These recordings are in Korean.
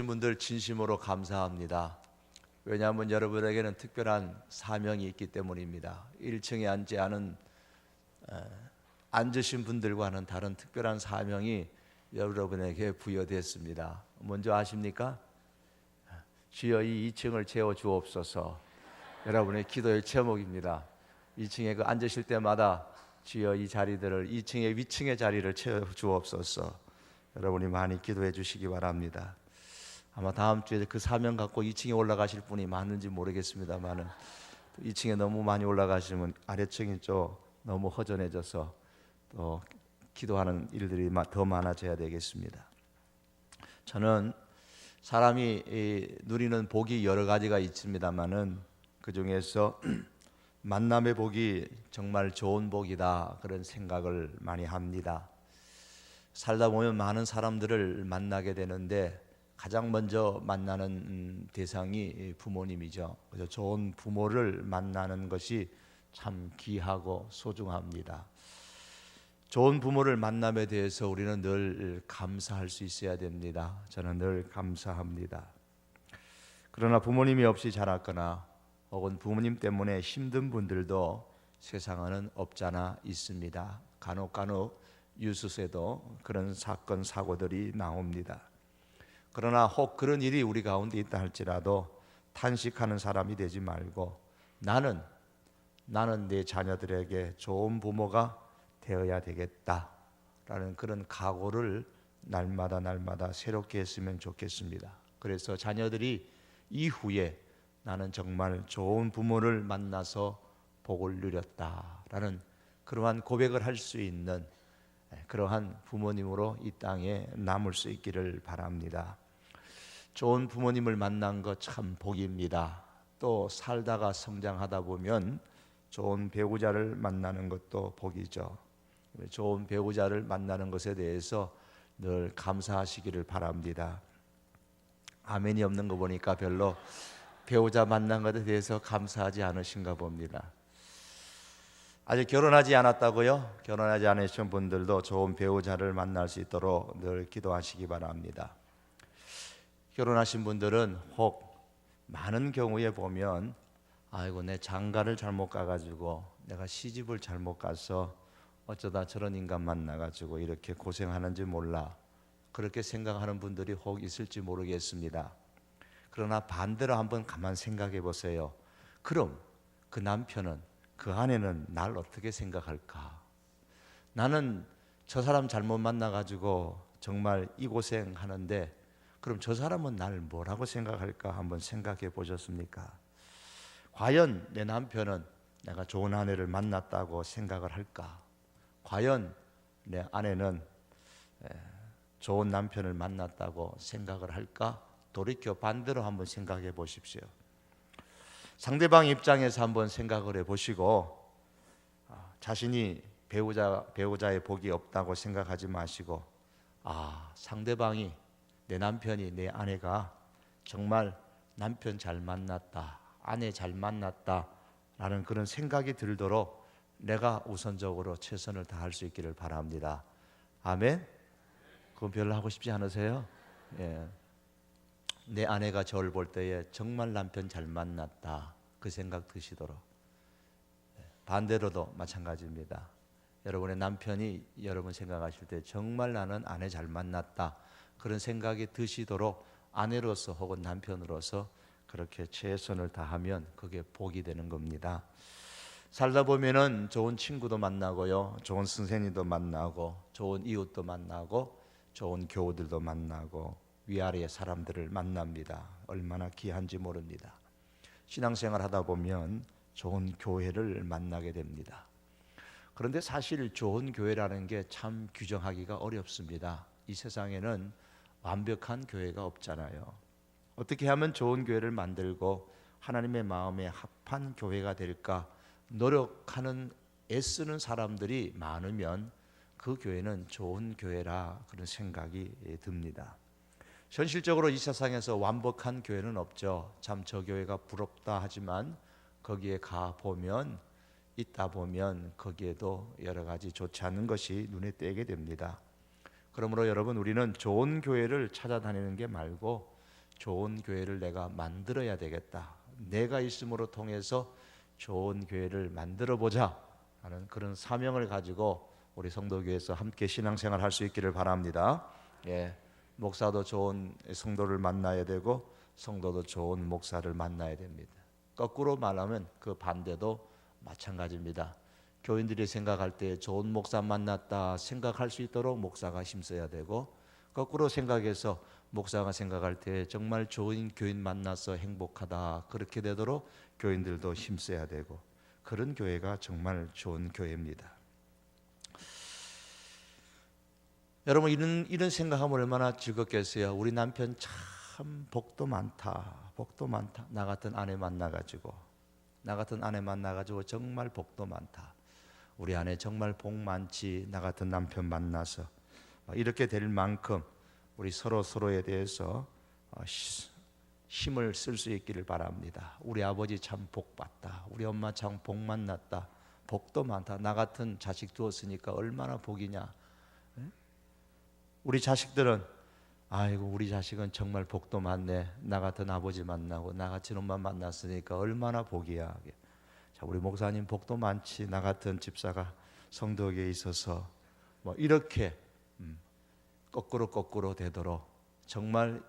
분들 진심으로 감사합니다. 왜냐하면 여러분에게는 특별한 사명이 있기 때문입니다. 1층에 앉으신 분들과는 다른 특별한 사명이 여러분에게 부여됐습니다. 먼저 아십니까? 주여 이 2층을 채워 주옵소서. 여러분의 기도의 제목입니다. 2층에 앉으실 때마다 주여 이 자리들을 2층의 위층의 자리를 채워 주옵소서. 여러분이 많이 기도해 주시기 바랍니다. 아마 다음 주에 그 사명 갖고 2층에 올라가실 분이 많은지 모르겠습니다만은 2층에 너무 많이 올라가시면 아래층이 좀 너무 허전해져서 또 기도하는 일들이 더 많아져야 되겠습니다. 저는 사람이 누리는 복이 여러 가지가 있습니다만은 그 중에서 만남의 복이 정말 좋은 복이다, 그런 생각을 많이 합니다. 살다 보면 많은 사람들을 만나게 되는데 가장 먼저 만나는 대상이 부모님이죠. 그래서 좋은 부모를 만나는 것이 참 귀하고 소중합니다. 좋은 부모를 만남에 대해서 우리는 늘 감사할 수 있어야 됩니다. 저는 늘 감사합니다. 그러나 부모님이 없이 자랐거나 혹은 부모님 때문에 힘든 분들도 세상에는 없잖아 있습니다. 간혹 뉴스에도 그런 사건 사고들이 나옵니다. 그러나 혹 그런 일이 우리 가운데 있다 할지라도 탄식하는 사람이 되지 말고 나는 내 자녀들에게 좋은 부모가 되어야 되겠다라는 그런 각오를 날마다 새롭게 했으면 좋겠습니다. 그래서 자녀들이 이후에 나는 정말 좋은 부모를 만나서 복을 누렸다라는 그러한 고백을 할 수 있는 그러한 부모님으로 이 땅에 남을 수 있기를 바랍니다. 좋은 부모님을 만난 것 참 복입니다. 또 살다가 성장하다 보면 좋은 배우자를 만나는 것도 복이죠. 좋은 배우자를 만나는 것에 대해서 늘 감사하시기를 바랍니다. 아멘이 없는 거 보니까 별로 배우자 만난 것에 대해서 감사하지 않으신가 봅니다. 아직 결혼하지 않았다고요? 결혼하지 않으신 분들도 좋은 배우자를 만날 수 있도록 늘 기도하시기 바랍니다. 결혼하신 분들은 혹 많은 경우에 보면 아이고 내 장가를 잘못 가가지고 내가 시집을 잘못 가서 어쩌다 저런 인간 만나가지고 이렇게 고생하는지 몰라, 그렇게 생각하는 분들이 혹 있을지 모르겠습니다. 그러나 반대로 한번 가만 생각해 보세요. 그럼 그 남편은, 그 아내는 날 어떻게 생각할까? 나는 저 사람 잘못 만나가지고 정말 이 고생하는데 그럼 저 사람은 날 뭐라고 생각할까? 한번 생각해 보셨습니까? 과연 내 남편은 내가 좋은 아내를 만났다고 생각을 할까? 과연 내 아내는 좋은 남편을 만났다고 생각을 할까? 돌이켜 반대로 한번 생각해 보십시오. 상대방 입장에서 한번 생각을 해보시고 자신이 배우자의 복이 없다고 생각하지 마시고 상대방이, 내 남편이, 내 아내가 정말 남편 잘 만났다, 아내 잘 만났다 라는 그런 생각이 들도록 내가 우선적으로 최선을 다할 수 있기를 바랍니다. 아멘? 그건 별로 하고 싶지 않으세요? 예. 내 아내가 저를 볼 때에 정말 남편 잘 만났다, 그 생각 드시도록. 반대로도 마찬가지입니다. 여러분의 남편이 여러분 생각하실 때 정말 나는 아내 잘 만났다, 그런 생각이 드시도록 아내로서 혹은 남편으로서 그렇게 최선을 다하면 그게 복이 되는 겁니다. 살다 보면은 좋은 친구도 만나고요, 좋은 선생님도 만나고, 좋은 이웃도 만나고, 좋은 교우들도 만나고, 위아래의 사람들을 만납니다. 얼마나 귀한지 모릅니다. 신앙생활 하다 보면 좋은 교회를 만나게 됩니다. 그런데 사실 좋은 교회라는 게 참 규정하기가 어렵습니다. 이 세상에는 완벽한 교회가 없잖아요. 어떻게 하면 좋은 교회를 만들고 하나님의 마음에 합한 교회가 될까 노력하는, 애쓰는 사람들이 많으면 그 교회는 좋은 교회라, 그런 생각이 듭니다. 현실적으로 이 세상에서 완벽한 교회는 없죠. 참 저 교회가 부럽다 하지만 거기에 있다 보면 거기에도 여러 가지 좋지 않은 것이 눈에 띄게 됩니다. 그러므로 여러분, 우리는 좋은 교회를 찾아다니는 게 말고 좋은 교회를 내가 만들어야 되겠다. 내가 있음으로 통해서 좋은 교회를 만들어 보자 하는 그런 사명을 가지고 우리 성도교회에서 함께 신앙생활 할 수 있기를 바랍니다. 예, 목사도 좋은 성도를 만나야 되고 성도도 좋은 목사를 만나야 됩니다. 거꾸로 말하면 그 반대도 마찬가지입니다. 교인들이 생각할 때 좋은 목사 만났다 생각할 수 있도록 목사가 힘써야 되고, 거꾸로 생각해서 목사가 생각할 때 정말 좋은 교인 만나서 행복하다 그렇게 되도록 교인들도 힘써야 되고, 그런 교회가 정말 좋은 교회입니다. 여러분, 이런 생각하면 얼마나 즐겁겠어요. 우리 남편 참 복도 많다, 복도 많다. 나 같은 아내 만나가지고 정말 복도 많다. 우리 아내 정말 복 많지. 나 같은 남편 만나서 이렇게 될 만큼 우리 서로에 대해서 힘을 쓸 수 있기를 바랍니다. 우리 아버지 참 복 받다. 우리 엄마 참 복 만났다. 복도 많다. 나 같은 자식 두었으니까 얼마나 복이냐. 우리 자식들은 아이고 우리 자식은 정말 복도 많네. 나 같은 아버지 만나고 나 같은 엄마 만났으니까 얼마나 복이야. 자, 우리 목사님 복도 많지. 나 같은 집사가 성도에게 있어서 뭐 이렇게 거꾸로 되도록 정말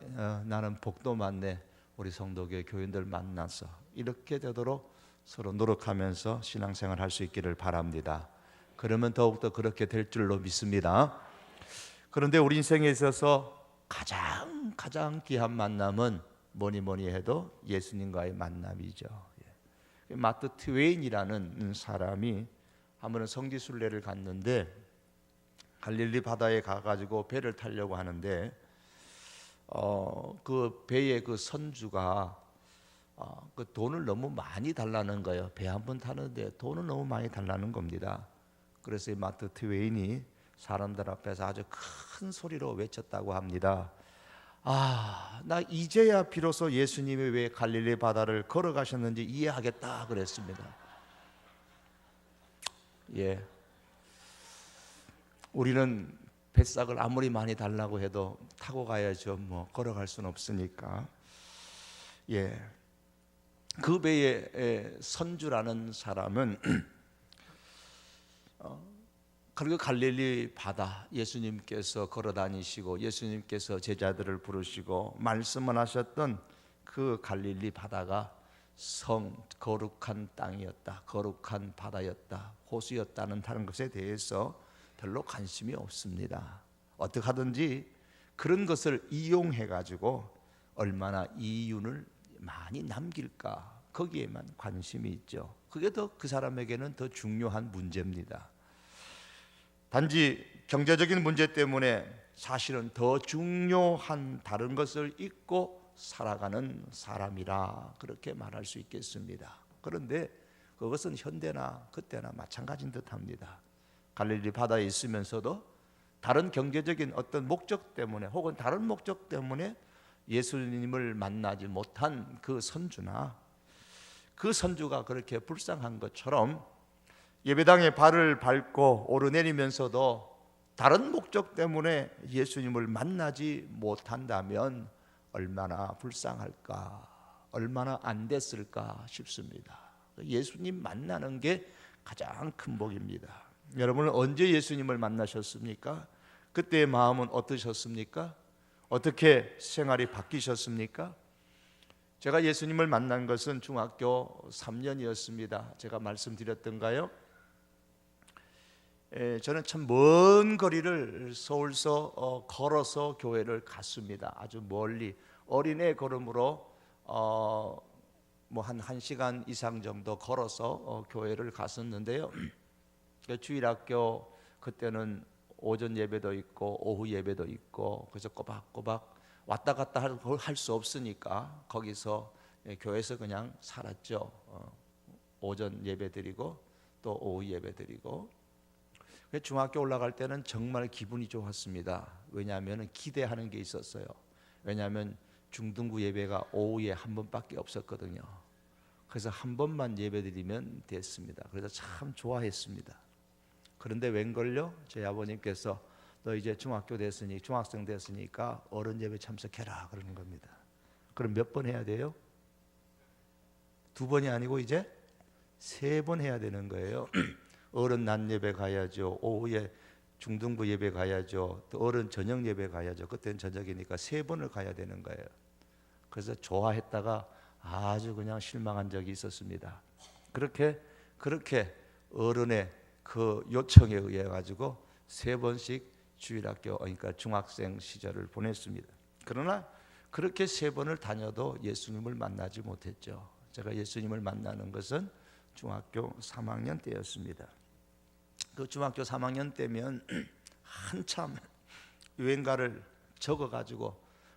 나는 복도 많네. 우리 성도교회 교인들 만나서 이렇게 되도록 서로 노력하면서 신앙생활 할 수 있기를 바랍니다. 그러면 더욱더 그렇게 될 줄로 믿습니다. 그런데 우리 인생에 있어서 가장 귀한 만남은 뭐니 해도 예수님과의 만남이죠. 마트 트웨인이라는 사람이 한 번은 성지순례를 갔는데 갈릴리 바다에 가가지고 배를 타려고 하는데 그 배의 그 선주가 그 돈을 너무 많이 달라는 거예요. 배 한 번 타는데 돈을 너무 많이 달라는 겁니다. 그래서 이 마트 트웨인이 사람들 앞에서 아주 큰 소리로 외쳤다고 합니다. 나 이제야 비로소 예수님이 왜 갈릴리 바다를 걸어가셨는지 이해하겠다 그랬습니다. 예, 우리는 뱃삭을 아무리 많이 달라고 해도 타고 가야죠. 뭐 걸어갈 수는 없으니까. 예, 그 배의 선주라는 사람은 그리고 갈릴리 바다 예수님께서 걸어 다니시고 예수님께서 제자들을 부르시고 말씀을 하셨던 그 갈릴리 바다가 거룩한 땅이었다, 거룩한 바다였다, 호수였다는 다른 것에 대해서 별로 관심이 없습니다. 어떻게 하든지 그런 것을 이용해 가지고 얼마나 이윤을 많이 남길까 거기에만 관심이 있죠. 그게 더 그 사람에게는 더 중요한 문제입니다. 단지 경제적인 문제 때문에 사실은 더 중요한 다른 것을 잊고 살아가는 사람이라 그렇게 말할 수 있겠습니다. 그런데 그것은 현대나 그때나 마찬가지인 듯합니다. 갈릴리 바다에 있으면서도 다른 경제적인 어떤 목적 때문에 혹은 다른 목적 때문에 예수님을 만나지 못한 그 선주나 그 선주가 그렇게 불쌍한 것처럼 예배당에 발을 밟고 오르내리면서도 다른 목적 때문에 예수님을 만나지 못한다면 얼마나 불쌍할까, 얼마나 안 됐을까 싶습니다. 예수님 만나는 게 가장 큰 복입니다. 여러분은 언제 예수님을 만나셨습니까? 그때의 마음은 어떠셨습니까? 어떻게 생활이 바뀌셨습니까? 제가 예수님을 만난 것은 중학교 3년이었습니다. 제가 말씀드렸던가요? 저는 참 먼 거리를 서울서 걸어서 교회를 갔습니다. 아주 멀리 어린애 걸음으로 뭐 한 1시간 이상 정도 걸어서 교회를 갔었는데요. 주일학교 그때는 오전 예배도 있고 오후 예배도 있고 그래서 꼬박꼬박 왔다 갔다 할 수 없으니까 거기서 교회에서 그냥 살았죠. 오전 예배 드리고 또 오후 예배 드리고. 중학교 올라갈 때는 정말 기분이 좋았습니다. 왜냐하면 기대하는 게 있었어요. 왜냐하면 중등부 예배가 오후에 한 번밖에 없었거든요. 그래서 한 번만 예배 드리면 됐습니다. 그래서 참 좋아했습니다. 그런데 웬걸요? 저희 아버님께서 너 이제 중학생 됐으니까 어른 예배 참석해라 그러는 겁니다. 그럼 몇 번 해야 돼요? 2번이 아니고 이제 3번 해야 되는 거예요. 어른 낮 예배 가야죠. 오후에 중등부 예배 가야죠. 또 어른 저녁 예배 가야죠. 그때는 저녁이니까 3번을 가야 되는 거예요. 그래서 좋아했다가 아주 그냥 실망한 적이 있었습니다. 그렇게 어른의 그 요청에 의해 가지고 3번씩 주일학교, 그러니까 중학생 시절을 보냈습니다. 그러나 그렇게 3번을 다녀도 예수님을 만나지 못했죠. 제가 예수님을 만나는 것은 중학교 3학년 때였습니다. 그 중학교 3학년 때면 한참 유행가를 적어가지고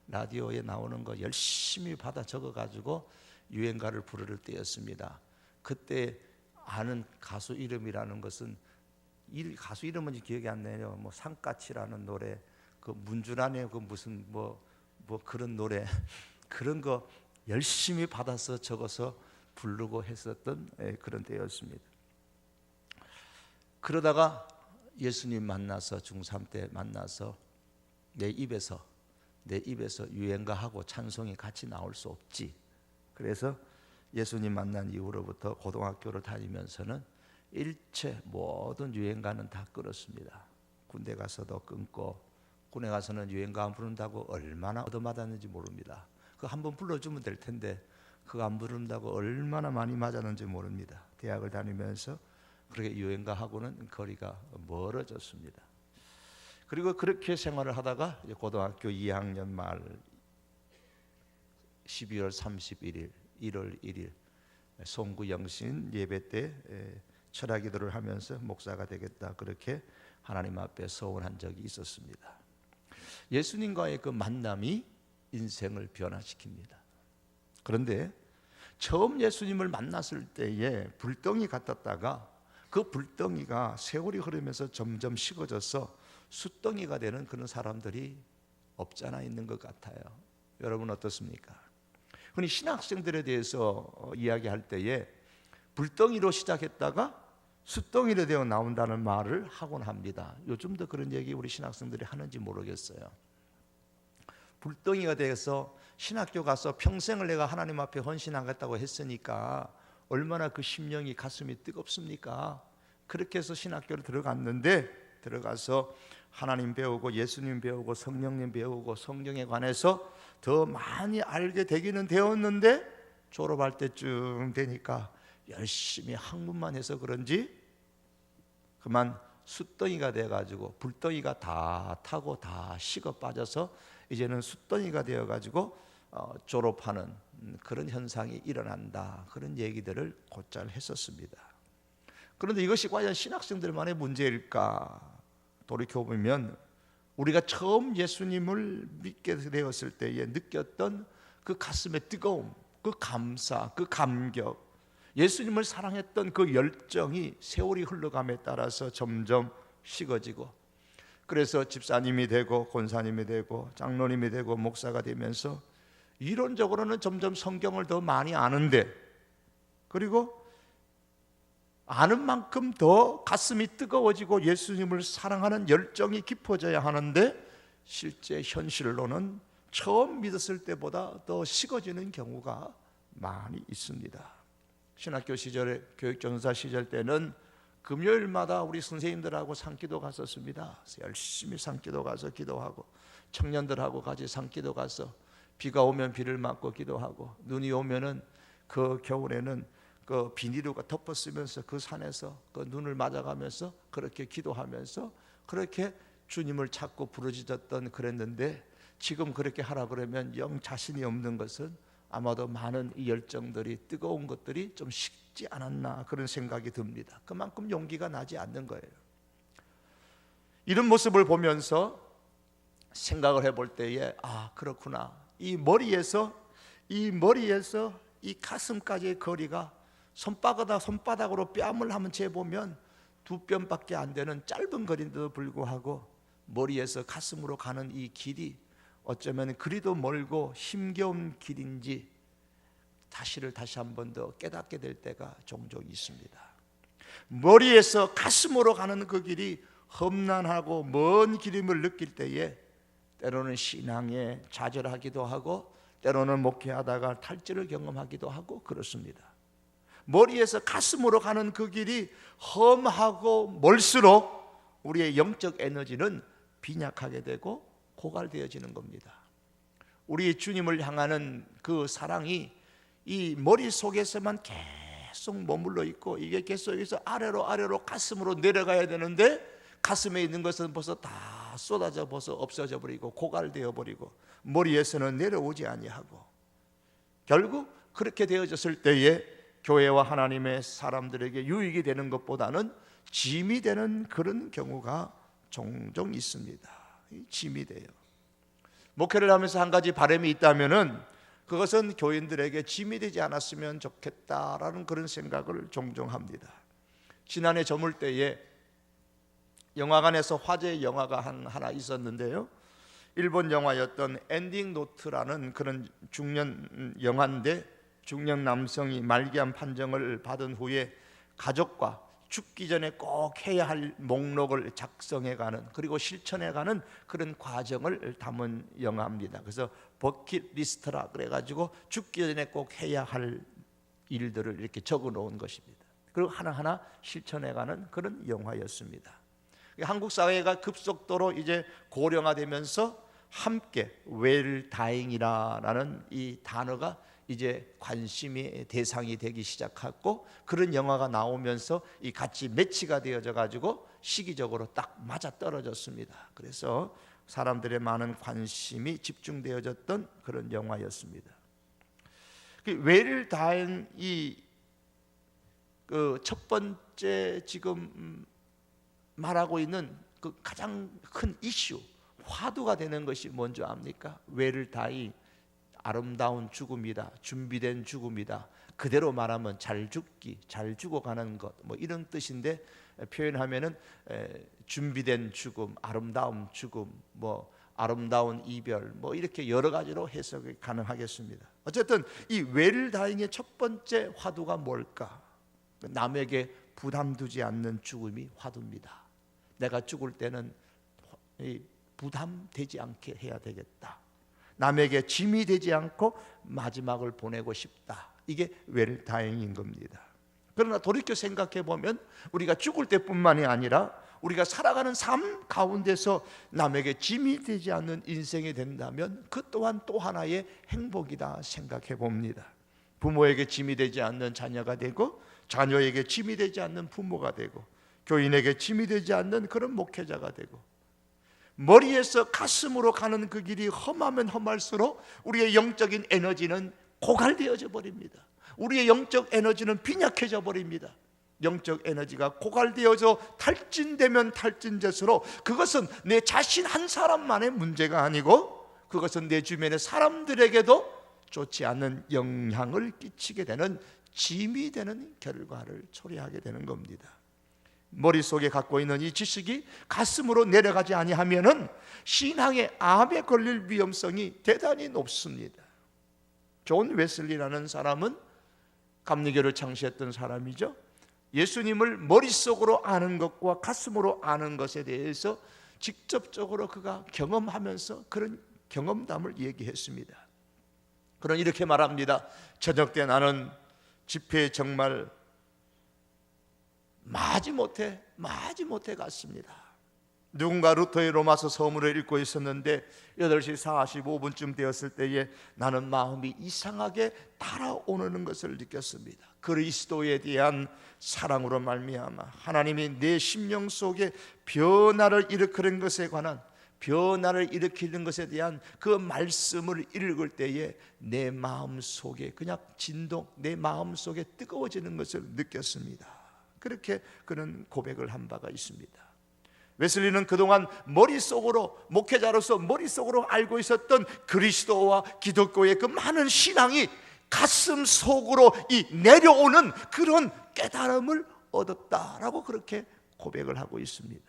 라디오에 나오는 거 열심히 받아 적어가지고 유행가를 부를 때였습니다. 그때 아는 가수 이름이라는 것은, 이 가수 이름은 기억이 안 나요. 뭐 산까치라는 노래, 그 문주란의 그 무슨 뭐 그런 노래 그런 거 열심히 받아서 적어서 부르고 했었던 그런 때였습니다. 그러다가 예수님 만나서 중3 때 만나서 내 입에서 유행가하고 찬송이 같이 나올 수 없지. 그래서 예수님 만난 이후로부터 고등학교를 다니면서는 일체 모든 유행가는 다 끊었습니다. 군대 가서도 끊고, 군에 가서는 유행가 안 부른다고 얼마나 얻어맞았는지 모릅니다. 그거 한번 불러주면 될 텐데 그거 안 부른다고 얼마나 많이 맞았는지 모릅니다. 대학을 다니면서 그렇게 유행가하고는 거리가 멀어졌습니다. 그리고 그렇게 생활을 하다가 이제 고등학교 2학년 말 12월 31일, 1월 1일 송구영신 예배 때 철학기도를 하면서 목사가 되겠다, 그렇게 하나님 앞에 서원한 적이 있었습니다. 예수님과의 그 만남이 인생을 변화시킵니다. 그런데 처음 예수님을 만났을 때에 불덩이 같았다가 그 불덩이가 세월이 흐르면서 점점 식어져서 숯덩이가 되는 그런 사람들이 없지 않아 있는 것 같아요. 여러분 어떻습니까? 흔히 신학생들에 대해서 이야기할 때에 불덩이로 시작했다가 숯덩이로 되어 나온다는 말을 하곤 합니다. 요즘도 그런 얘기 우리 신학생들이 하는지 모르겠어요. 불덩이가 돼서 신학교 가서 평생을 내가 하나님 앞에 헌신하겠다고 했으니까 얼마나 그 심령이 가슴이 뜨겁습니까? 그렇게 해서 신학교를 들어가서 하나님 배우고 예수님 배우고 성령님 배우고 성경에 관해서 더 많이 알게 되기는 되었는데 졸업할 때쯤 되니까 열심히 학문만 해서 그런지 그만 숯덩이가 돼가지고 불덩이가 다 타고 다 식어 빠져서 이제는 숯덩이가 되어가지고 졸업하는 그런 현상이 일어난다, 그런 얘기들을 곧잘 했었습니다. 그런데 이것이 과연 신학생들만의 문제일까? 돌이켜보면 우리가 처음 예수님을 믿게 되었을 때에 느꼈던 그 가슴의 뜨거움, 그 감사, 그 감격, 예수님을 사랑했던 그 열정이 세월이 흘러감에 따라서 점점 식어지고, 그래서 집사님이 되고 권사님이 되고 장로님이 되고 목사가 되면서 이론적으로는 점점 성경을 더 많이 아는데, 그리고 아는 만큼 더 가슴이 뜨거워지고 예수님을 사랑하는 열정이 깊어져야 하는데 실제 현실로는 처음 믿었을 때보다 더 식어지는 경우가 많이 있습니다. 신학교 시절에 교육전사 시절 때는 금요일마다 우리 선생님들하고 산기도 갔었습니다. 열심히 산기도 가서 기도하고 청년들하고 같이 산기도 가서 비가 오면 비를 맞고 기도하고 눈이 오면은 그 겨울에는 그 비닐로가 덮어쓰면서 그 산에서 그 눈을 맞아가면서 그렇게 기도하면서 그렇게 주님을 찾고 부르짖었던 그랬는데, 지금 그렇게 하라 그러면 영 자신이 없는 것은 아마도 많은 이 열정들이 뜨거운 것들이 좀 식지 않았나 그런 생각이 듭니다. 그만큼 용기가 나지 않는 거예요. 이런 모습을 보면서 생각을 해볼 때에 그렇구나. 이 머리에서 이 가슴까지의 거리가 손바닥으로 뺨을 한번 재보면 2뼘밖에 안 되는 짧은 거리인데도 불구하고 머리에서 가슴으로 가는 이 길이 어쩌면 그리도 멀고 힘겨운 길인지 다시 한 번 더 깨닫게 될 때가 종종 있습니다. 머리에서 가슴으로 가는 그 길이 험난하고 먼 길임을 느낄 때에 때로는 신앙에 좌절하기도 하고 때로는 목회하다가 탈진을 경험하기도 하고 그렇습니다. 머리에서 가슴으로 가는 그 길이 험하고 멀수록 우리의 영적 에너지는 빈약하게 되고 고갈되어지는 겁니다. 우리 주님을 향하는 그 사랑이 이 머릿속에서만 계속 머물러 있고, 이게 계속해서 아래로 가슴으로 내려가야 되는데 가슴에 있는 것은 벌써 다 쏟아져 벌써 없어져 버리고 고갈되어 버리고 머리에서는 내려오지 아니하고, 결국 그렇게 되어졌을 때에 교회와 하나님의 사람들에게 유익이 되는 것보다는 짐이 되는 그런 경우가 종종 있습니다. 짐이 돼요. 목회를 하면서 한 가지 바람이 있다면은 그것은 교인들에게 짐이 되지 않았으면 좋겠다라는 그런 생각을 종종 합니다. 지난해 저물 때에 영화관에서 화제의 영화가 하나 있었는데요, 일본 영화였던 엔딩 노트라는 그런 중년 영화인데, 중년 남성이 말기암 판정을 받은 후에 가족과 죽기 전에 꼭 해야 할 목록을 작성해가는, 그리고 실천해가는 그런 과정을 담은 영화입니다. 그래서 버킷리스트라 그래가지고 죽기 전에 꼭 해야 할 일들을 이렇게 적어놓은 것입니다. 그리고 하나하나 실천해가는 그런 영화였습니다. 한국 사회가 급속도로 이제 고령화되면서 함께 웰다잉이라는 이 단어가 이제 관심의 대상이 되기 시작했고, 그런 영화가 나오면서 이 같이 매치가 되어져 가지고 시기적으로 딱 맞아 떨어졌습니다. 그래서 사람들의 많은 관심이 집중되어졌던 그런 영화였습니다. 웰다잉이 그 첫 번째 지금 말하고 있는 그 가장 큰 이슈, 화두가 되는 것이 뭔지 압니까? 웰다잉, 아름다운 죽음이다, 준비된 죽음이다. 그대로 말하면 잘 죽기, 잘 죽어가는 것, 뭐 이런 뜻인데, 표현하면은 준비된 죽음, 아름다운 죽음, 뭐 아름다운 이별, 뭐 이렇게 여러 가지로 해석이 가능하겠습니다. 어쨌든 이 웰다잉의 첫 번째 화두가 뭘까? 남에게 부담 두지 않는 죽음이 화두입니다. 내가 죽을 때는 부담되지 않게 해야 되겠다. 남에게 짐이 되지 않고 마지막을 보내고 싶다. 이게 웰다잉인 겁니다. 그러나 돌이켜 생각해 보면 우리가 죽을 때뿐만이 아니라 우리가 살아가는 삶 가운데서 남에게 짐이 되지 않는 인생이 된다면 그 또한 또 하나의 행복이다 생각해 봅니다. 부모에게 짐이 되지 않는 자녀가 되고, 자녀에게 짐이 되지 않는 부모가 되고, 교인에게 짐이 되지 않는 그런 목회자가 되고, 머리에서 가슴으로 가는 그 길이 험하면 험할수록 우리의 영적인 에너지는 고갈되어져 버립니다. 우리의 영적 에너지는 빈약해져 버립니다. 영적 에너지가 고갈되어져 탈진되면 탈진될수록 그것은 내 자신 한 사람만의 문제가 아니고, 그것은 내 주변의 사람들에게도 좋지 않은 영향을 끼치게 되는 짐이 되는 결과를 초래하게 되는 겁니다. 머릿속에 갖고 있는 이 지식이 가슴으로 내려가지 아니하면은 신앙의 암에 걸릴 위험성이 대단히 높습니다. 존 웨슬리라는 사람은 감리교를 창시했던 사람이죠. 예수님을 머릿속으로 아는 것과 가슴으로 아는 것에 대해서 직접적으로 그가 경험하면서 그런 경험담을 얘기했습니다. 그는 이렇게 말합니다. 저녁 때 나는 집회에 정말 마지못해 갔습니다. 누군가 루터의 로마서 서문을 읽고 있었는데 8시 45분쯤 되었을 때에 나는 마음이 이상하게 달아오르는 것을 느꼈습니다. 그리스도에 대한 사랑으로 말미암아 하나님이 내 심령 속에 변화를 일으키는 것에 관한, 변화를 일으키는 것에 대한 그 말씀을 읽을 때에 내 마음 속에 그냥 진동, 내 마음 속에 뜨거워지는 것을 느꼈습니다. 그렇게 그는 고백을 한 바가 있습니다. 웨슬리는 그동안 머릿속으로, 목회자로서 머릿속으로 알고 있었던 그리스도와 기독교의 그 많은 신앙이 가슴 속으로 내려오는 그런 깨달음을 얻었다라고 그렇게 고백을 하고 있습니다.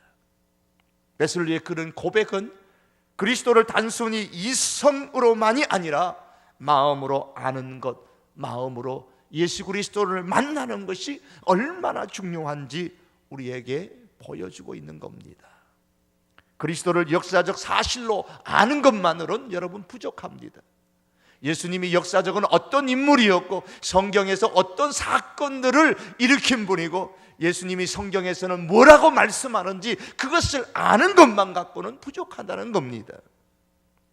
웨슬리의 그런 고백은 그리스도를 단순히 이성으로만이 아니라 마음으로 아는 것, 마음으로 예수 그리스도를 만나는 것이 얼마나 중요한지 우리에게 보여주고 있는 겁니다. 그리스도를 역사적 사실로 아는 것만으로는 여러분 부족합니다. 예수님이 역사적인 어떤 인물이었고 성경에서 어떤 사건들을 일으킨 분이고 예수님이 성경에서는 뭐라고 말씀하는지 그것을 아는 것만 갖고는 부족하다는 겁니다.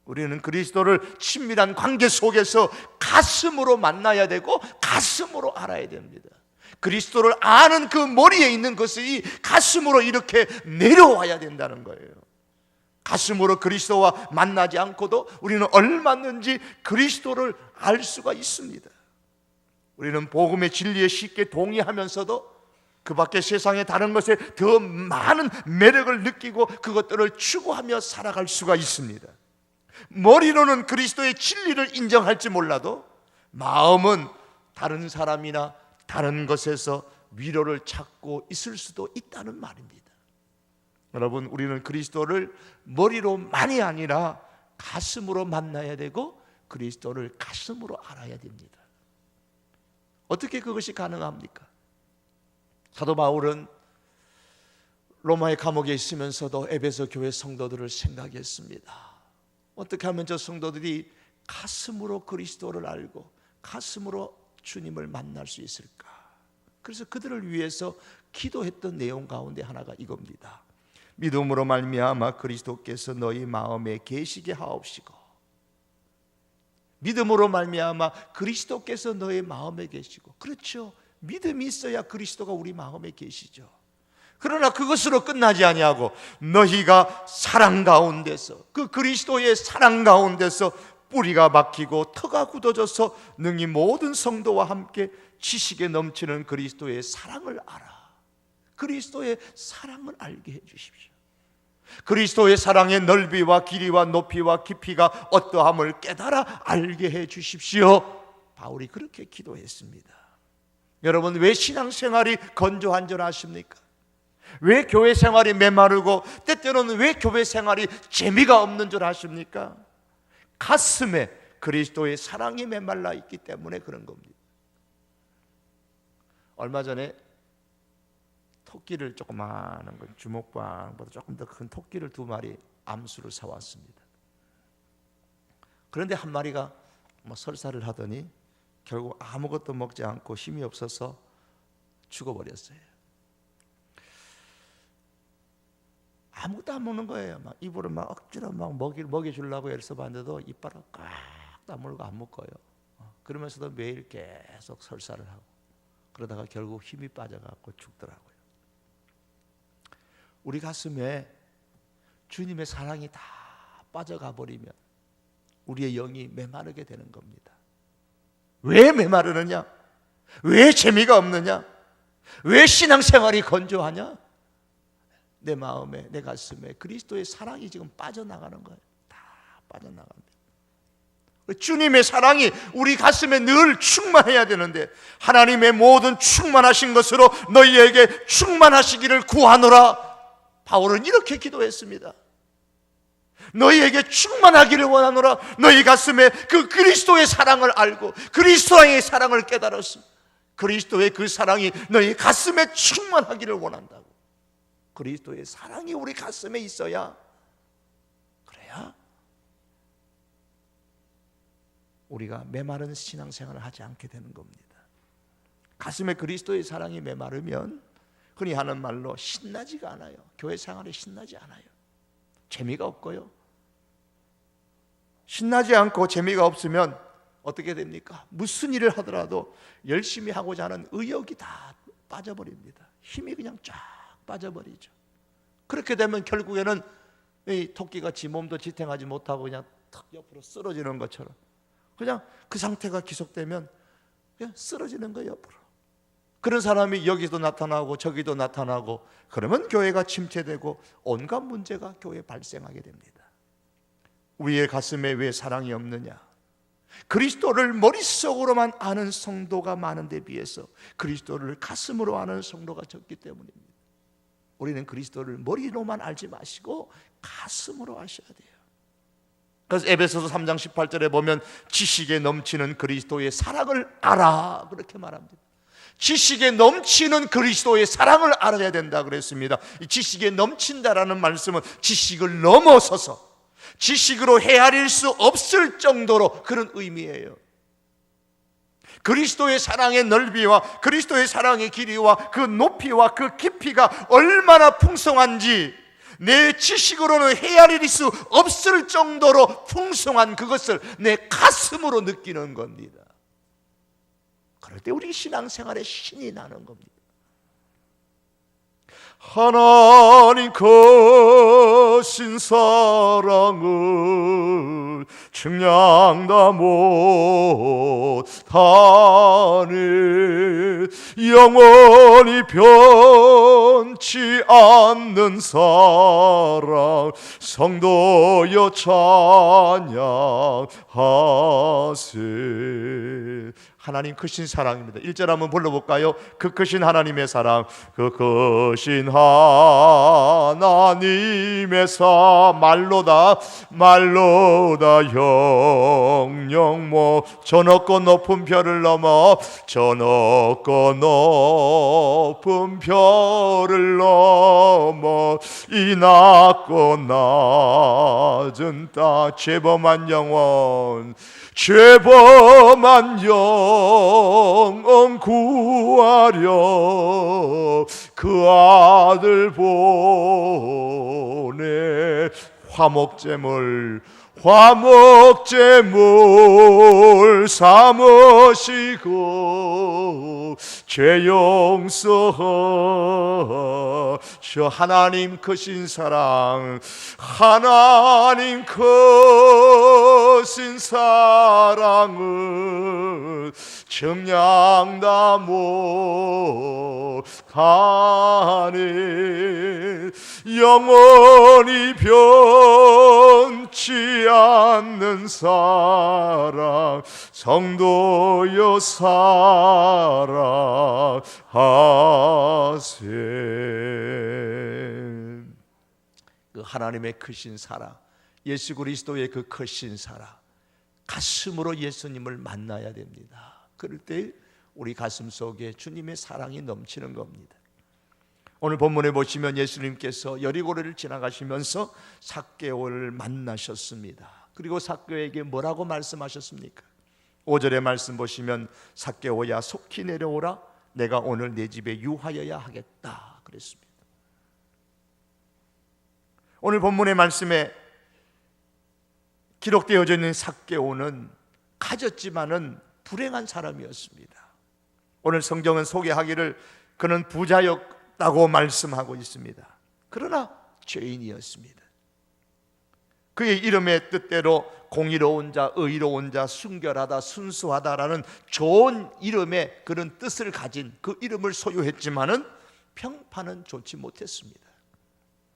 우리는 그리스도를 친밀한 관계 속에서 가슴으로 만나야 되고 가슴으로 알아야 됩니다. 그리스도를 아는 그 머리에 있는 것이 가슴으로 이렇게 내려와야 된다는 거예요. 가슴으로 그리스도와 만나지 않고도 우리는 얼마든지 그리스도를 알 수가 있습니다. 우리는 복음의 진리에 쉽게 동의하면서도 그 밖에 세상의 다른 것에 더 많은 매력을 느끼고 그것들을 추구하며 살아갈 수가 있습니다. 머리로는 그리스도의 진리를 인정할지 몰라도 마음은 다른 사람이나 다른 것에서 위로를 찾고 있을 수도 있다는 말입니다. 여러분, 우리는 그리스도를 머리로만이 아니라 가슴으로 만나야 되고 그리스도를 가슴으로 알아야 됩니다. 어떻게 그것이 가능합니까? 사도 바울은 로마의 감옥에 있으면서도 에베소 교회 성도들을 생각했습니다. 어떻게 하면 저 성도들이 가슴으로 그리스도를 알고 가슴으로 주님을 만날 수 있을까? 그래서 그들을 위해서 기도했던 내용 가운데 하나가 이겁니다. 믿음으로 말미암아 그리스도께서 너희 마음에 계시게 하옵시고. 믿음으로 말미암아 그리스도께서 너희 마음에 계시고. 그렇죠. 믿음이 있어야 그리스도가 우리 마음에 계시죠. 그러나 그것으로 끝나지 아니하고 너희가 사랑 가운데서, 그 그리스도의 사랑 가운데서 뿌리가 박히고 터가 굳어져서 능히 모든 성도와 함께 지식에 넘치는 그리스도의 사랑을 알아. 그리스도의 사랑을 알게 해 주십시오. 그리스도의 사랑의 넓이와 길이와 높이와 깊이가 어떠함을 깨달아 알게 해 주십시오. 바울이 그렇게 기도했습니다. 여러분, 왜 신앙생활이 건조한 줄 아십니까? 왜 교회 생활이 메마르고 때때로는 왜 교회 생활이 재미가 없는 줄 아십니까? 가슴에 그리스도의 사랑이 메말라 있기 때문에 그런 겁니다. 얼마 전에 토끼를, 조그마한 건 주먹밥보다 조금 더 큰 토끼를 2마리 암수를 사왔습니다. 그런데 한 마리가 설사를 하더니 결국 아무것도 먹지 않고 힘이 없어서 죽어버렸어요. 아무것도 안 먹는 거예요. 막 입으로 막 억지로 막 먹여주려고 애를 써봤는데도 이빨을 꽉 다물고 안 먹어요. 그러면서도 매일 계속 설사를 하고 그러다가 결국 힘이 빠져갖고 죽더라고요. 우리 가슴에 주님의 사랑이 다 빠져가 버리면 우리의 영이 메마르게 되는 겁니다. 왜 메마르느냐? 왜 재미가 없느냐? 왜 신앙생활이 건조하냐? 내 마음에, 내 가슴에 그리스도의 사랑이 지금 빠져나가는 거예요. 다 빠져나갑니다. 주님의 사랑이 우리 가슴에 늘 충만해야 되는데 하나님의 모든 충만하신 것으로 너희에게 충만하시기를 구하노라. 바울은 이렇게 기도했습니다. 너희에게 충만하기를 원하노라. 너희 가슴에 그 그리스도의 사랑을 알고 그리스도의 사랑을 깨달았습니다. 그리스도의 그 사랑이 너희 가슴에 충만하기를 원한다고. 그리스도의 사랑이 우리 가슴에 있어야, 그래야 우리가 메마른 신앙생활을 하지 않게 되는 겁니다. 가슴에 그리스도의 사랑이 메마르면 흔히 하는 말로 신나지가 않아요. 교회 생활이 신나지 않아요. 재미가 없고요. 신나지 않고 재미가 없으면 어떻게 됩니까? 무슨 일을 하더라도 열심히 하고자 하는 의욕이 다 빠져버립니다. 힘이 그냥 쫙 빠져버리죠. 그렇게 되면 결국에는 이 토끼가 지 몸도 지탱하지 못하고 그냥 탁 옆으로 쓰러지는 것처럼 그냥 그 상태가 지속되면 그냥 쓰러지는 거예요, 옆으로. 그런 사람이 여기도 나타나고 저기도 나타나고 그러면 교회가 침체되고 온갖 문제가 교회에 발생하게 됩니다. 우리의 가슴에 왜 사랑이 없느냐? 그리스도를 머릿속으로만 아는 성도가 많은데 비해서 그리스도를 가슴으로 아는 성도가 적기 때문입니다. 우리는 그리스도를 머리로만 알지 마시고 가슴으로 아셔야 돼요. 그래서 에베소서 3장 18절에 보면 지식에 넘치는 그리스도의 사랑을 알아, 그렇게 말합니다. 지식에 넘치는 그리스도의 사랑을 알아야 된다 그랬습니다. 이 지식에 넘친다라는 말씀은 지식을 넘어서서 지식으로 헤아릴 수 없을 정도로 그런 의미예요. 그리스도의 사랑의 넓이와 그리스도의 사랑의 길이와 그 높이와 그 깊이가 얼마나 풍성한지 내 지식으로는 헤아릴 수 없을 정도로 풍성한 그것을 내 가슴으로 느끼는 겁니다. 그럴 때 우리 신앙생활에 신이 나는 겁니다. 하나님 크신 사랑을 측량다 못하네. 영원히 변치 않는 사랑 성도여 찬양하세. 하나님 크신 사랑입니다. 1절 한번 불러볼까요? 그 크신 하나님의 사랑, 그 크신 하나님의 말로다 영영 저 높고 높은 별을 넘어 저 높고 높은 별을 넘어 이 낮고 낮은 땅 죄범한 영혼 구하려 그 아들 보내 화목제물 삼으시고 죄 용서하셔. 하나님 크신 사랑, 하나님 크신 사랑을 측량다 못하네. 영원히 변치 않는 사랑 성도여 사랑하세. 그 하나님의 크신 사랑, 예수 그리스도의 그 크신 사랑, 가슴으로 예수님을 만나야 됩니다. 그럴 때 우리 가슴 속에 주님의 사랑이 넘치는 겁니다. 오늘 본문에 보시면 예수님께서 여리고를 지나가시면서 삭개오를 만나셨습니다. 그리고 삭개오에게 뭐라고 말씀하셨습니까? 5절의 말씀 보시면 삭개오야 속히 내려오라, 내가 오늘 내 집에 유하여야 하겠다 그랬습니다. 오늘 본문의 말씀에 기록되어져 있는 삭개오는 가졌지만은 불행한 사람이었습니다. 오늘 성경은 소개하기를 그는 부자였다고 말씀하고 있습니다. 그러나 죄인이었습니다. 그의 이름의 뜻대로 공의로운 자, 의로운 자, 순결하다, 순수하다라는 좋은 이름의 그런 뜻을 가진 그 이름을 소유했지만은 평판은 좋지 못했습니다.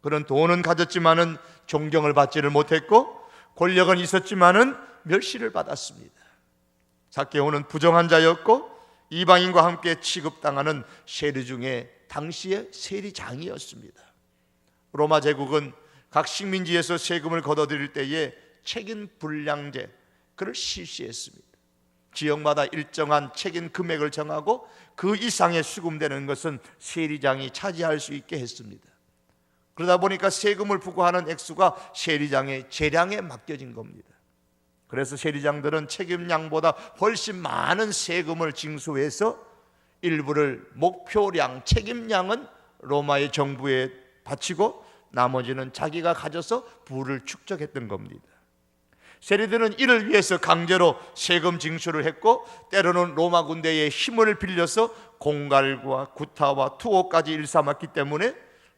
그는 돈은 가졌지만은 존경을 받지를 못했고 권력은 있었지만은 멸시를 받았습니다. 삭개오는 부정한 자였고 이방인과 함께 취급당하는 세리 중에 당시의 세리장이었습니다. 로마 제국은 각 식민지에서 세금을 걷어들일 때에 책임 불량제 그를 실시했습니다. 지역마다 일정한 책임 금액을 정하고 그 이상의 수금되는 것은 세리장이 차지할 수 있게 했습니다. 그러다 보니까 세금을 부과하는 액수가 세리장의 재량에 맡겨진 겁니다. 그래서 세리장들은 책임량보다 훨씬 많은 세금을 징수해서 일부를 목표량, 책임량은 로마의 정부에 바치고 나머지는 자기가 가져서 부를 축적했던 겁니다. 세리들은 이를 위해서 강제로 세금 징수를 했고 때로는 로마 군대의 힘을 빌려서 공갈과 구타와 투호까지 일삼았기 때문에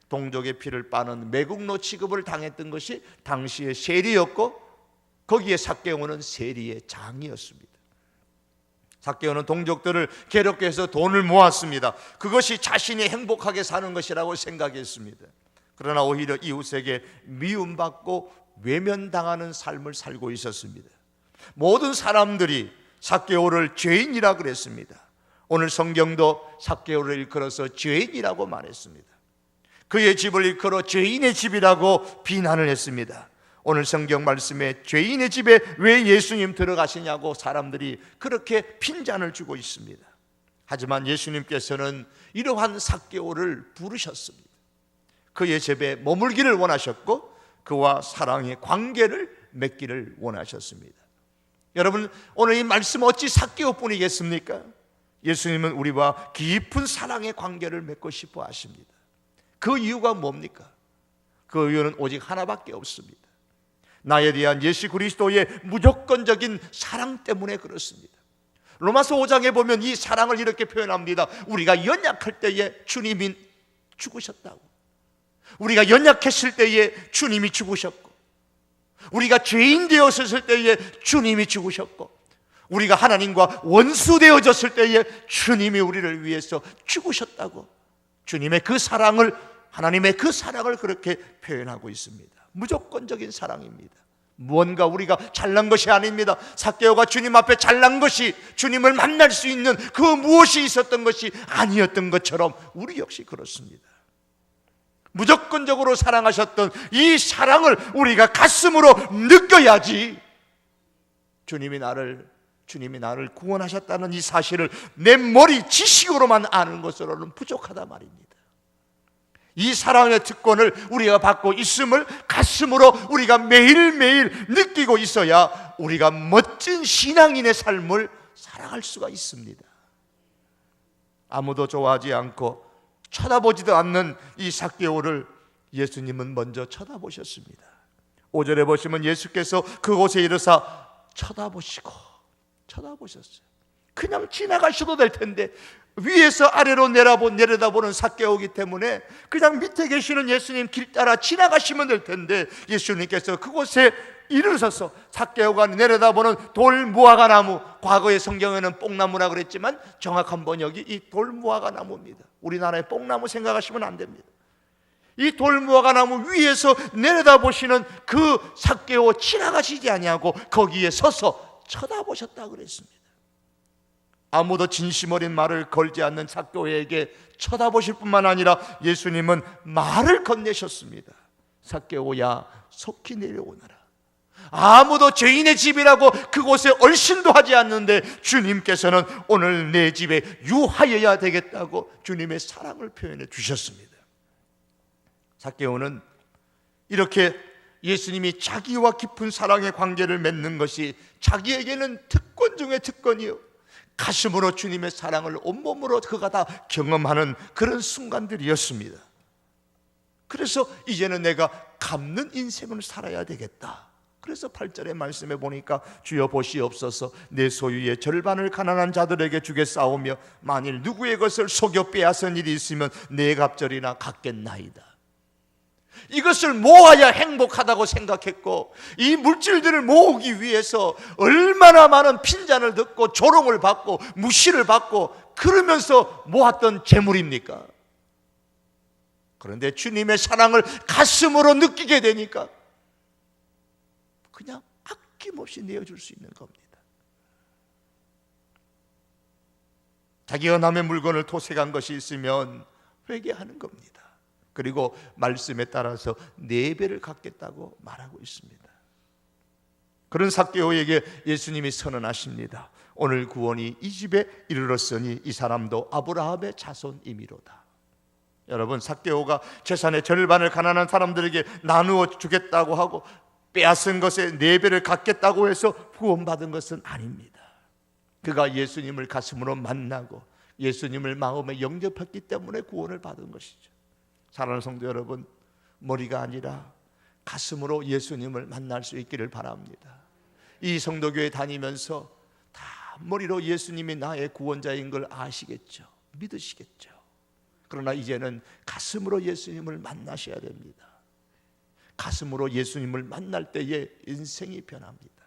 동족의 피를 빠는 매국노 취급을 당했던 것이 당시의 세리였고 거기에 삭개오는 세리의 장이었습니다. 삭개오는 동족들을 괴롭게 해서 돈을 모았습니다. 그것이 자신이 행복하게 사는 것이라고 생각했습니다. 그러나 오히려 이웃에게 미움받고 외면당하는 삶을 살고 있었습니다. 모든 사람들이 삭개오를 죄인이라 그랬습니다. 오늘 성경도 삭개오를 일컬어서 죄인이라고 말했습니다. 그의 집을 일컬어 죄인의 집이라고 비난을 했습니다. 오늘 성경 말씀에 죄인의 집에 왜 예수님 들어가시냐고 사람들이 그렇게 핀잔을 주고 있습니다. 하지만 예수님께서는 이러한 삭개오를 부르셨습니다. 그의 집에 머물기를 원하셨고 그와 사랑의 관계를 맺기를 원하셨습니다. 여러분, 오늘 이 말씀 어찌 삭개오뿐이겠습니까? 예수님은 우리와 깊은 사랑의 관계를 맺고 싶어 하십니다. 그 이유가 뭡니까? 그 이유는 오직 하나밖에 없습니다. 나에 대한 예수 그리스도의 무조건적인 사랑 때문에 그렇습니다. 로마서 5장에 보면 이 사랑을 이렇게 표현합니다. 우리가 연약할 때에 주님이 죽으셨다고. 우리가 연약했을 때에 주님이 죽으셨고, 우리가 죄인 되었을 때에 주님이 죽으셨고, 우리가 하나님과 원수 되어졌을 때에 주님이 우리를 위해서 죽으셨다고. 주님의 그 사랑을, 하나님의 그 사랑을 그렇게 표현하고 있습니다. 무조건적인 사랑입니다. 무언가 우리가 잘난 것이 아닙니다. 삭개오가 주님 앞에 잘난 것이, 주님을 만날 수 있는 그 무엇이 있었던 것이 아니었던 것처럼 우리 역시 그렇습니다. 무조건적으로 사랑하셨던 이 사랑을 우리가 가슴으로 느껴야지 주님이 나를 구원하셨다는 이 사실을 내 머리 지식으로만 아는 것으로는 부족하다 말입니다. 이 사랑의 특권을 우리가 받고 있음을 가슴으로 우리가 매일매일 느끼고 있어야 우리가 멋진 신앙인의 삶을 살아갈 수가 있습니다. 아무도 좋아하지 않고 쳐다보지도 않는 이 삭개오를 예수님은 먼저 쳐다보셨습니다. 5절에 보시면 예수께서 그곳에 이르사 쳐다보셨어요. 그냥 지나가셔도 될 텐데, 위에서 아래로 내려다보는 삭개오이기 때문에 그냥 밑에 계시는 예수님 길 따라 지나가시면 될 텐데, 예수님께서 그곳에 이르셔서 삭개오가 내려다보는 돌무화과 나무, 과거의 성경에는 뽕나무라 그랬지만 정확한 번역이 이 돌무화과 나무입니다. 우리나라의 뽕나무 생각하시면 안 됩니다. 이 돌무화과 나무 위에서 내려다보시는 그 삭개오 지나가시지 아니하고 거기에 서서 쳐다보셨다 그랬습니다. 아무도 진심 어린 말을 걸지 않는 삭개오에게 쳐다보실 뿐만 아니라 예수님은 말을 건네셨습니다. 삭개오야, 속히 내려오너라. 아무도 죄인의 집이라고 그곳에 얼씬도 하지 않는데 주님께서는 오늘 내 집에 유하여야 되겠다고 주님의 사랑을 표현해 주셨습니다. 삭개오는 이렇게 예수님이 자기와 깊은 사랑의 관계를 맺는 것이 자기에게는 특권 중에 특권이요, 가슴으로 주님의 사랑을 온몸으로 그가 다 경험하는 그런 순간들이었습니다. 그래서 이제는 내가 갚는 인생을 살아야 되겠다. 그래서 8절의 말씀에 보니까 주여 보시옵소서, 내 소유의 절반을 가난한 자들에게 주겠사오며 만일 누구의 것을 속여 빼앗은 일이 있으면 내 갑절이나 갚겠나이다. 이것을 모아야 행복하다고 생각했고, 이 물질들을 모으기 위해서 얼마나 많은 핀잔을 듣고 조롱을 받고 무시를 받고 그러면서 모았던 재물입니까? 그런데 주님의 사랑을 가슴으로 느끼게 되니까 그냥 아낌없이 내어줄 수 있는 겁니다. 자기가 남의 물건을 토색한 것이 있으면 회개하는 겁니다. 그리고 말씀에 따라서 4배를 갚겠다고 말하고 있습니다. 그런 삭개오에게 예수님이 선언하십니다. 오늘 구원이 이 집에 이르렀으니 이 사람도 아브라함의 자손이미로다. 여러분, 삭개오가 재산의 절반을 가난한 사람들에게 나누어 주겠다고 하고 빼앗은 것에 4배를 갚겠다고 해서 구원받은 것은 아닙니다. 그가 예수님을 가슴으로 만나고 예수님을 마음에 영접했기 때문에 구원을 받은 것이죠. 사랑하는 성도 여러분, 머리가 아니라 가슴으로 예수님을 만날 수 있기를 바랍니다. 이 성도교회 다니면서 다 머리로 예수님이 나의 구원자인 걸 아시겠죠? 믿으시겠죠? 그러나 이제는 가슴으로 예수님을 만나셔야 됩니다. 가슴으로 예수님을 만날 때에 인생이 변합니다.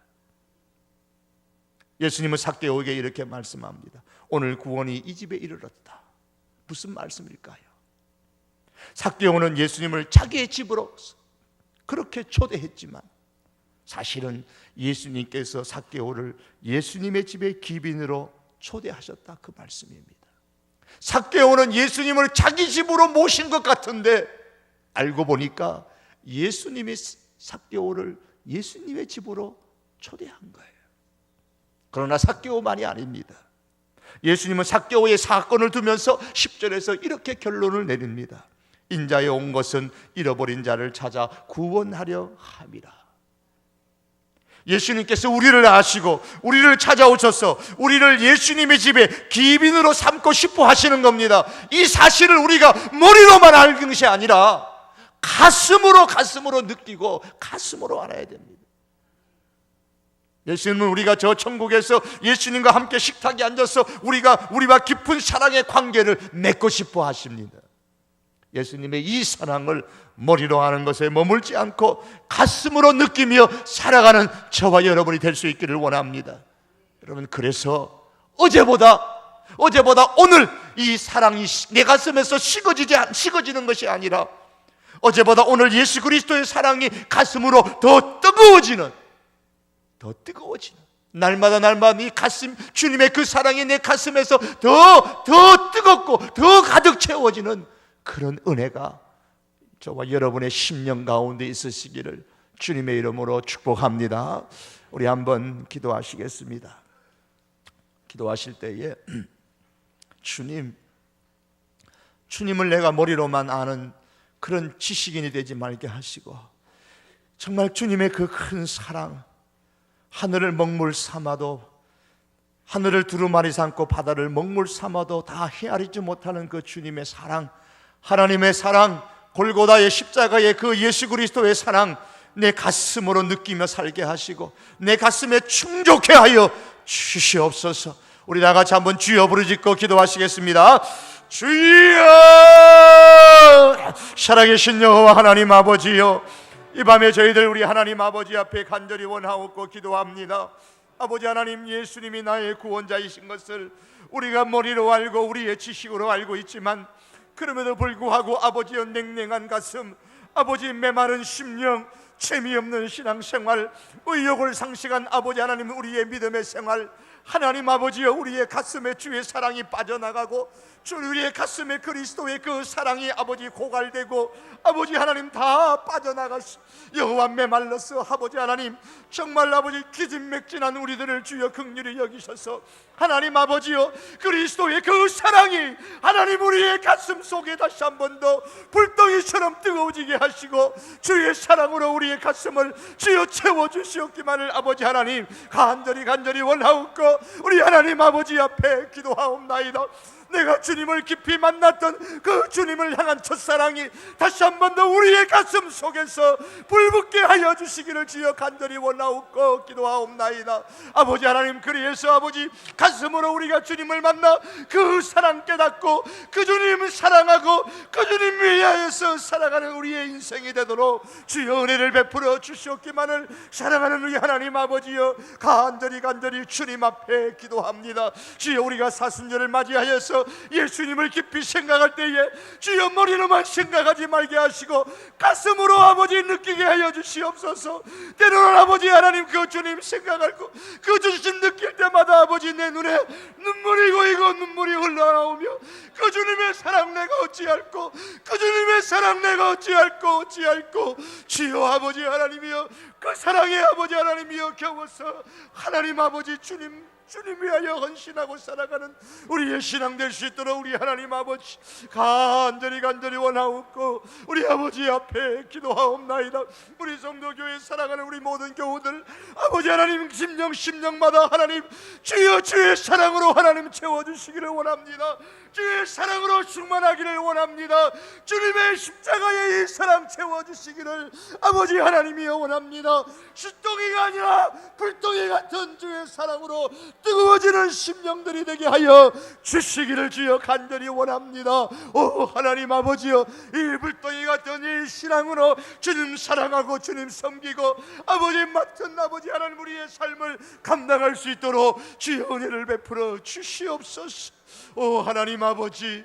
예수님은 삭개오에게 이렇게 말씀합니다. 오늘 구원이 이 집에 이르렀다. 무슨 말씀일까요? 삭개오는 예수님을 자기의 집으로 그렇게 초대했지만 사실은 예수님께서 삭개오를 예수님의 집의 귀빈으로 초대하셨다, 그 말씀입니다. 삭개오는 예수님을 자기 집으로 모신 것 같은데 알고 보니까 예수님이 삭개오를 예수님의 집으로 초대한 거예요. 그러나 삭개오만이 아닙니다. 예수님은 삭개오의 사건을 두면서 10절에서 이렇게 결론을 내립니다. 인자에 온 것은 잃어버린 자를 찾아 구원하려 함이라. 예수님께서 우리를 아시고 우리를 찾아오셔서 우리를 예수님의 집에 기빈으로 삼고 싶어 하시는 겁니다. 이 사실을 우리가 머리로만 아는 것이 아니라 가슴으로 느끼고 가슴으로 알아야 됩니다. 예수님은 우리가 저 천국에서 예수님과 함께 식탁에 앉아서 우리와 깊은 사랑의 관계를 맺고 싶어 하십니다. 예수님의 이 사랑을 머리로 아는 것에 머물지 않고 가슴으로 느끼며 살아가는 저와 여러분이 될 수 있기를 원합니다. 여러분, 그래서 어제보다 오늘 이 사랑이 내 가슴에서 식어지는 것이 아니라 어제보다 오늘 예수 그리스도의 사랑이 가슴으로 더 뜨거워지는 날마다 이 가슴, 주님의 그 사랑이 내 가슴에서 더 뜨겁고 더 가득 채워지는 그런 은혜가 저와 여러분의 심령 가운데 있으시기를 주님의 이름으로 축복합니다. 우리 한번 기도하시겠습니다. 기도하실 때에 주님을 내가 머리로만 아는 그런 지식인이 되지 말게 하시고, 정말 주님의 그 큰 사랑, 하늘을 먹물 삼아도, 하늘을 두루마리 삼고 바다를 먹물 삼아도 다 헤아리지 못하는 그 주님의 사랑, 하나님의 사랑, 골고다의 십자가의 그 예수 그리스도의 사랑 내 가슴으로 느끼며 살게 하시고 내 가슴에 충족해 하여 주시옵소서. 우리 다 같이 한번 주여 부르짖고 기도하시겠습니다. 주여! 살아계신 여호와 하나님 아버지여, 이 밤에 저희들 우리 하나님 아버지 앞에 간절히 원하옵고 기도합니다. 아버지 하나님, 예수님이 나의 구원자이신 것을 우리가 머리로 알고 우리의 지식으로 알고 있지만, 그럼에도 불구하고 아버지의 냉랭한 가슴, 아버지 메마른 심령, 재미없는 신앙생활, 의욕을 상실한 아버지 하나님 우리의 믿음의 생활, 하나님 아버지여, 우리의 가슴에 주의 사랑이 빠져나가고 우리의 가슴에 그리스도의 그 사랑이 아버지 고갈되고 아버지 하나님 다 빠져나가서 여호와 메말라서 아버지 하나님 정말 아버지 기진맥진한 우리들을 주여 긍휼히 여기셔서 하나님 아버지여, 그리스도의 그 사랑이 하나님 우리의 가슴 속에 다시 한 번 더 불덩이처럼 뜨거워지게 하시고 주의 사랑으로 우리의 가슴을 주여 채워주시옵기만을 아버지 하나님 간절히 원하옵고 우리 하나님 아버지 앞에 기도하옵나이다. 내가 주님을 깊이 만났던 그 주님을 향한 첫사랑이 다시 한 번 더 우리의 가슴 속에서 불붙게 하여 주시기를 주여 간절히 원하옵고 기도하옵나이다. 아버지 하나님, 그리해서 아버지 가슴으로 우리가 주님을 만나 그 사랑 깨닫고 그 주님을 사랑하고 그 주님 위하여서 살아가는 우리의 인생이 되도록 주여 은혜를 베풀어 주시옵기만을 사랑하는 우리 하나님 아버지여 간절히 주님 앞에 기도합니다. 주여, 우리가 사순절을 맞이하여서 예수님을 깊이 생각할 때에 주여 머리로만 생각하지 말게 하시고 가슴으로 아버지 느끼게 하여 주시옵소서. 때로는 아버지 하나님 그 주님 생각하고 그 주님 느낄 때마다 아버지 내 눈에 눈물이 고이고 눈물이 흘러나오며 그 주님의 사랑 내가 어찌할꼬, 그 주님의 사랑 내가 어찌할꼬 주여 아버지 하나님이여, 그 사랑의 아버지 하나님이여 겨워서 하나님 아버지 주님 위하여 헌신하고 살아가는 우리의 신앙 될 수 있도록 우리 하나님 아버지 간절히 원하옵고 우리 아버지 앞에 기도하옵나이다. 우리 성도교회 살아가는 우리 모든 교우들 아버지 하나님 심령마다 하나님 주여 주의 사랑으로 하나님 채워주시기를 원합니다. 주의 사랑으로 충만하기를 원합니다. 주님의 십자가의 이 사랑 채워주시기를 아버지 하나님이여 원합니다. 숫덩이가 아니라 불덩이 같은 주의 사랑으로 뜨거워지는 심령들이 되게 하여 주시기를 주여 간절히 원합니다. 오 하나님 아버지여, 이 불덩이 같은 이 신앙으로 주님 사랑하고 주님 섬기고 아버지 맡은 아버지 하나님 우리의 삶을 감당할 수 있도록 주여 은혜를 베풀어 주시옵소서. 오 하나님 아버지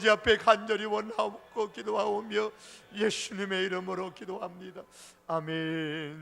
앞에 간절히 원하옵고 기도하오며 예수님의 이름으로 기도합니다. 아멘.